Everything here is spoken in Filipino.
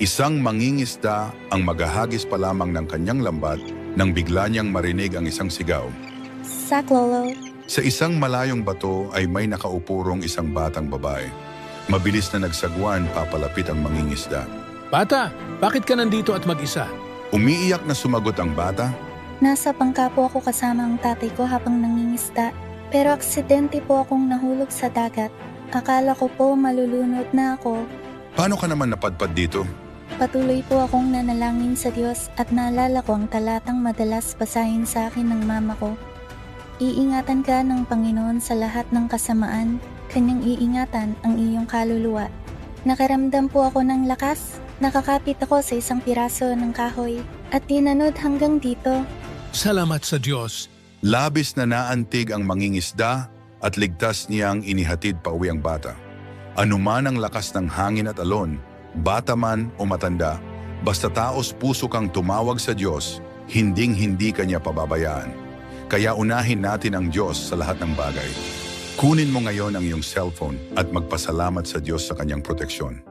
Isang mangingisda ang maghahagis pa lamang ng kanyang lambat nang bigla niyang marinig ang isang sigaw. Sak, Lolo. Sa isang malayong bato ay may nakaupurong isang batang babae. Mabilis na nagsagwan papalapit ang mangingisda. Bata, bakit ka nandito at mag-isa? Umiiyak na sumagot ang bata. Nasa bangka po ako kasama ang tatay ko habang nangingisda. Pero aksidente po akong nahulog sa dagat. Akala ko po malulunod na ako. Paano ka naman napadpad dito? Patuloy po akong nanalangin sa Diyos at naalala ko ang talatang madalas basahin sa akin ng mama ko. Iingatan ka ng Panginoon sa lahat ng kasamaan, kanyang iingatan ang iyong kaluluwa. Nakaramdam po ako ng lakas, nakakapit ako sa isang piraso ng kahoy at tinanod hanggang dito. Salamat sa Diyos. Labis na naantig ang mangingisda at ligtas niyang inihatid pa uwi ang bata. Anuman ang lakas ng hangin at alon, bata man o matanda, basta taos puso kang tumawag sa Diyos, hinding-hindi kanya pababayaan. Kaya unahin natin ang Diyos sa lahat ng bagay. Kunin mo ngayon ang iyong cellphone at magpasalamat sa Diyos sa kanyang proteksyon.